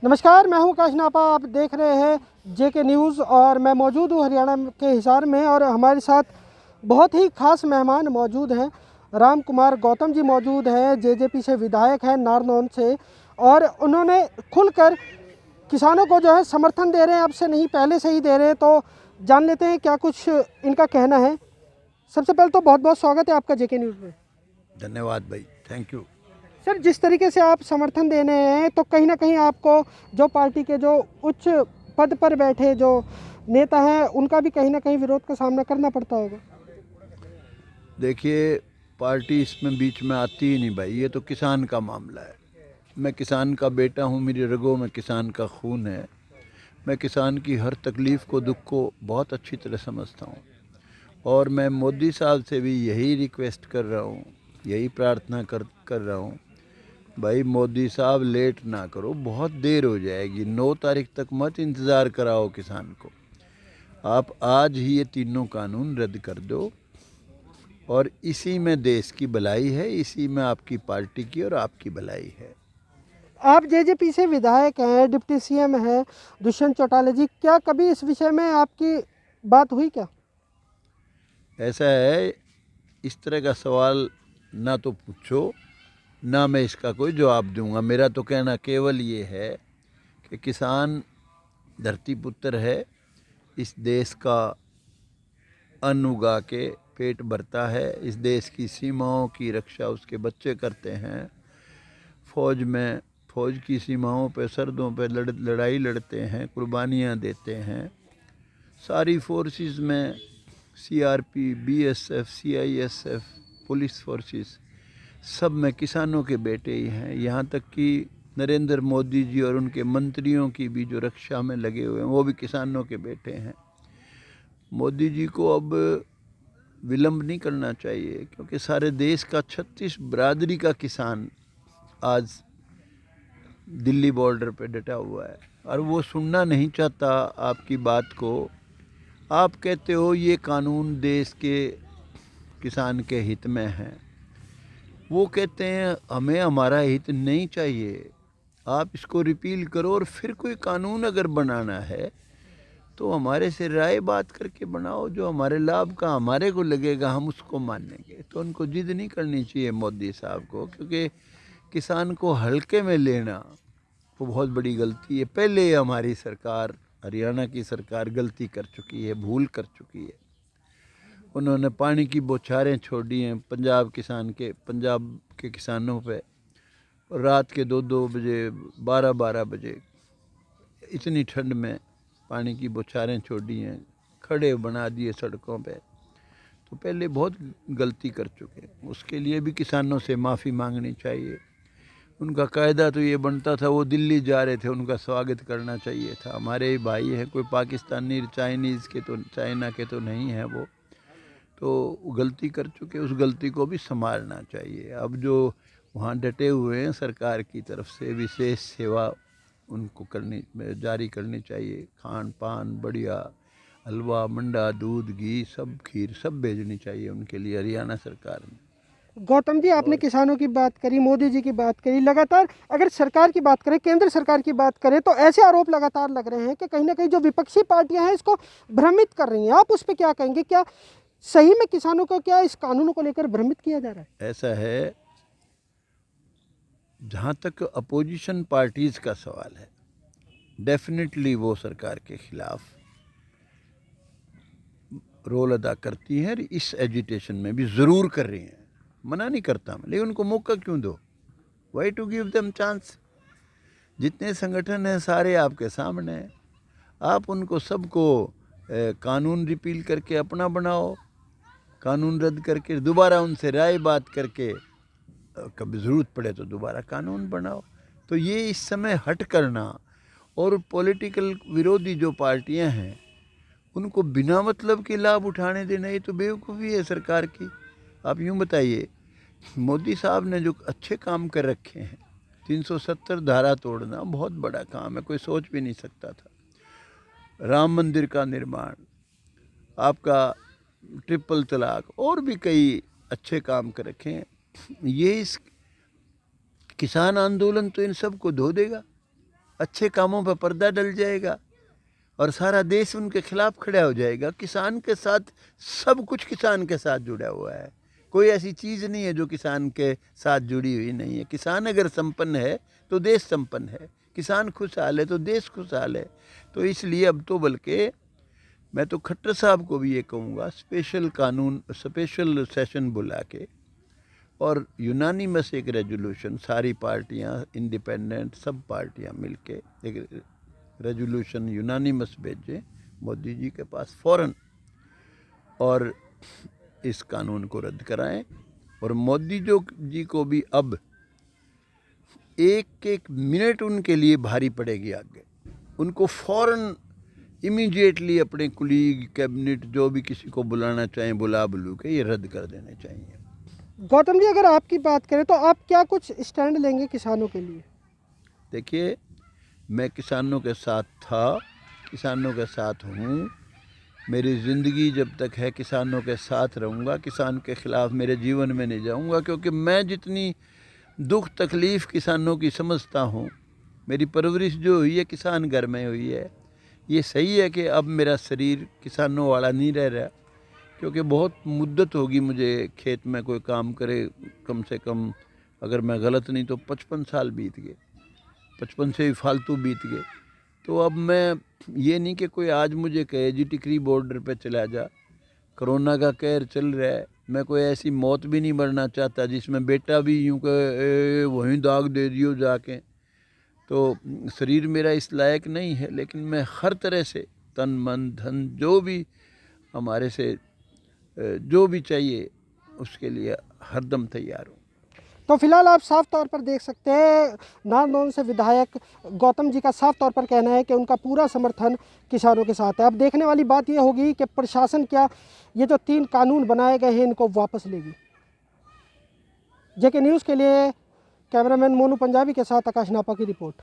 नमस्कार, मैं हूं काश नापा। आप देख रहे हैं जेके न्यूज़ और मैं मौजूद हूं हरियाणा के हिसार में और हमारे साथ बहुत ही खास मेहमान मौजूद हैं। राम कुमार गौतम जी मौजूद हैं, जेजेपी से विधायक हैं नारनौल से, और उन्होंने खुलकर किसानों को जो है समर्थन दे रहे हैं। अब से नहीं, पहले से ही दे रहे हैं। तो जान लेते हैं क्या कुछ इनका कहना है। सबसे पहले तो बहुत बहुत स्वागत है आपका जेके न्यूज़ में। धन्यवाद भाई, थैंक यू। सर, जिस तरीके से आप समर्थन देने हैं तो कहीं ना कहीं आपको जो पार्टी के जो उच्च पद पर बैठे जो नेता हैं उनका भी कहीं ना कहीं विरोध का सामना करना पड़ता होगा। देखिए, पार्टी इसमें बीच में आती ही नहीं भाई, ये तो किसान का मामला है। मैं किसान का बेटा हूँ, मेरी रगों में किसान का खून है। मैं किसान की हर तकलीफ़ को, दुख को बहुत अच्छी तरह समझता हूँ। और मैं मोदी साहब से भी यही रिक्वेस्ट कर रहा हूँ, यही प्रार्थना कर रहा हूँ, भाई मोदी साहब लेट ना करो, बहुत देर हो जाएगी। 9 तारीख तक मत इंतज़ार कराओ किसान को। आप आज ही ये तीनों कानून रद्द कर दो और इसी में देश की भलाई है, इसी में आपकी पार्टी की और आपकी भलाई है। आप जेजेपी से विधायक हैं, डिप्टी सीएम हैं दुष्यंत चौटाला जी, क्या कभी इस विषय में आपकी बात हुई क्या? ऐसा है, इस तरह का सवाल ना तो पूछो, ना मैं इसका कोई जवाब दूंगा। मेरा तो कहना केवल ये है कि किसान धरती पुत्र है, इस देश का अन्न उगा के पेट भरता है, इस देश की सीमाओं की रक्षा उसके बच्चे करते हैं। फौज की सीमाओं पे, सरहदों पे लड़ाई लड़ते हैं, कुर्बानियाँ देते हैं। सारी फोर्सेस में CRP, BSF, CISF, police forces, सब में किसानों के बेटे ही हैं। यहाँ तक कि नरेंद्र मोदी जी और उनके मंत्रियों की भी जो रक्षा में लगे हुए हैं वो भी किसानों के बेटे हैं। मोदी जी को अब विलंब नहीं करना चाहिए, क्योंकि सारे देश का 36 बरादरी का किसान आज दिल्ली बॉर्डर पे डटा हुआ है और वो सुनना नहीं चाहता आपकी बात को। आप कहते हो ये कानून देश के किसान के हित में है, वो कहते हैं हमें हमारा हित नहीं चाहिए। आप इसको रिपील करो और फिर कोई कानून अगर बनाना है तो हमारे से राय बात करके बनाओ, जो हमारे लाभ का हमारे को लगेगा हम उसको मानेंगे। तो उनको जिद नहीं करनी चाहिए मोदी साहब को, क्योंकि किसान को हल्के में लेना वो बहुत बड़ी गलती है। पहले हमारी सरकार, हरियाणा की सरकार गलती कर चुकी है, भूल कर चुकी है। उन्होंने पानी की बौछारें छोड़ दी हैं पंजाब के किसानों पे। रात के 2-2 बजे, 12-12 बजे इतनी ठंड में पानी की बौछारें छोड़ दी हैं, खड़े बना दिए सड़कों पे। तो पहले बहुत गलती कर चुके हैं, उसके लिए भी किसानों से माफ़ी मांगनी चाहिए। उनका कायदा तो ये बनता था, वो दिल्ली जा रहे थे, उनका स्वागत करना चाहिए था। हमारे ही भाई हैं, कोई पाकिस्तानी, चाइनीज़ के तो, चाइना के तो नहीं है वो। तो गलती कर चुके, उस गलती को भी संभालना चाहिए। अब जो वहाँ डटे हुए हैं, सरकार की तरफ से विशेष सेवा उनको जारी करनी चाहिए। खान पान बढ़िया, हलवा, मंडा, दूध, घी, सब, खीर सब भेजनी चाहिए उनके लिए हरियाणा सरकार ने। गौतम जी, आपने किसानों की बात करी, मोदी जी की बात करी, लगातार अगर सरकार की बात करें, केंद्र सरकार की बात करें, तो ऐसे आरोप लगातार लग रहे हैं कि कहीं ना कहीं जो विपक्षी पार्टियां हैं इसको भ्रमित कर रही हैं। आप उस पर क्या कहेंगे? क्या सही में किसानों को क्या इस कानूनों को लेकर भ्रमित किया जा रहा है? ऐसा है, जहाँ तक अपोजिशन पार्टीज़ का सवाल है, डेफिनेटली वो सरकार के खिलाफ रोल अदा करती हैं और इस एजिटेशन में भी ज़रूर कर रही हैं। मना नहीं करता मैं, लेकिन उनको मौका क्यों दो? Why to give them chance? जितने संगठन हैं सारे आपके सामने हैं। आप उनको सबको कानून रिपील करके अपना बनाओ, कानून रद्द करके दोबारा उनसे राय बात करके कभी ज़रूरत पड़े तो दोबारा कानून बनाओ। तो ये इस समय हट करना और पॉलिटिकल विरोधी जो पार्टियां हैं उनको बिना मतलब के लाभ उठाने देना, ये तो बेवकूफ़ी है सरकार की। आप यूँ बताइए, मोदी साहब ने जो अच्छे काम कर रखे हैं, 370 धारा तोड़ना बहुत बड़ा काम है, कोई सोच भी नहीं सकता था। राम मंदिर का निर्माण, आपका ट्रिपल तलाक, और भी कई अच्छे काम कर रखे हैं। ये इस किसान आंदोलन तो इन सब को धो देगा। अच्छे कामों पर पर्दा डल जाएगा और सारा देश उनके खिलाफ खड़ा हो जाएगा। किसान के साथ सब कुछ किसान के साथ जुड़ा हुआ है, कोई ऐसी चीज़ नहीं है जो किसान के साथ जुड़ी हुई नहीं है। किसान अगर संपन्न है तो देश संपन्न है, किसान खुशहाल है तो देश खुशहाल है। तो इसलिए अब तो बल्कि मैं तो खट्टर साहब को भी ये कहूँगा, स्पेशल सेशन बुला के और यूनानिमस एक रेजोल्यूशन, सारी पार्टियाँ इंडिपेंडेंट सब पार्टियाँ मिलके एक रेजोल्यूशन यूनानिमस भेजें मोदी जी के पास फ़ौरन और इस कानून को रद्द कराएं। और मोदी जी को भी अब एक एक मिनट उनके लिए भारी पड़ेगी आगे। उनको फ़ौरन इमीडिएटली अपने कुलीग कैबिनेट जो भी किसी को बुलाना चाहें बुला के ये रद्द कर देने चाहिए। गौतम जी, अगर आपकी बात करें तो आप क्या कुछ स्टैंड लेंगे किसानों के लिए? देखिए, मैं किसानों के साथ था, किसानों के साथ हूँ, मेरी ज़िंदगी जब तक है किसानों के साथ रहूँगा, किसान के ख़िलाफ़ मेरे जीवन में नहीं जाऊँगा। क्योंकि मैं जितनी दुख तकलीफ़ किसानों की समझता हूँ, मेरी परवरिश जो हुई है किसान घर में हुई है। ये सही है कि अब मेरा शरीर किसानों वाला नहीं रह रहा, क्योंकि बहुत मुद्दत होगी मुझे खेत में कोई काम करे, कम से कम अगर मैं गलत नहीं तो 55 साल बीत गए, 55 से भी फालतू बीत गए। तो अब मैं ये नहीं कि कोई आज मुझे कहे जी टिकरी बॉर्डर पे चला जा, कोरोना का कहर चल रहा है, मैं कोई ऐसी मौत भी नहीं मरना चाहता जिसमें बेटा भी यूँ कहे वहीं दाग दे दियो जाके। तो शरीर मेरा इस लायक नहीं है, लेकिन मैं हर तरह से तन मन धन जो भी हमारे से जो भी चाहिए उसके लिए हरदम तैयार हूँ। तो फिलहाल आप साफ तौर पर देख सकते हैं, नारनौल से विधायक गौतम जी का साफ तौर पर कहना है कि उनका पूरा समर्थन किसानों के साथ है। अब देखने वाली बात यह होगी कि प्रशासन क्या ये जो 3 कानून बनाए गए हैं इनको वापस लेगी। जेके न्यूज़ के लिए कैमरामैन मोनू पंजाबी के साथ आकाश नापा की रिपोर्ट।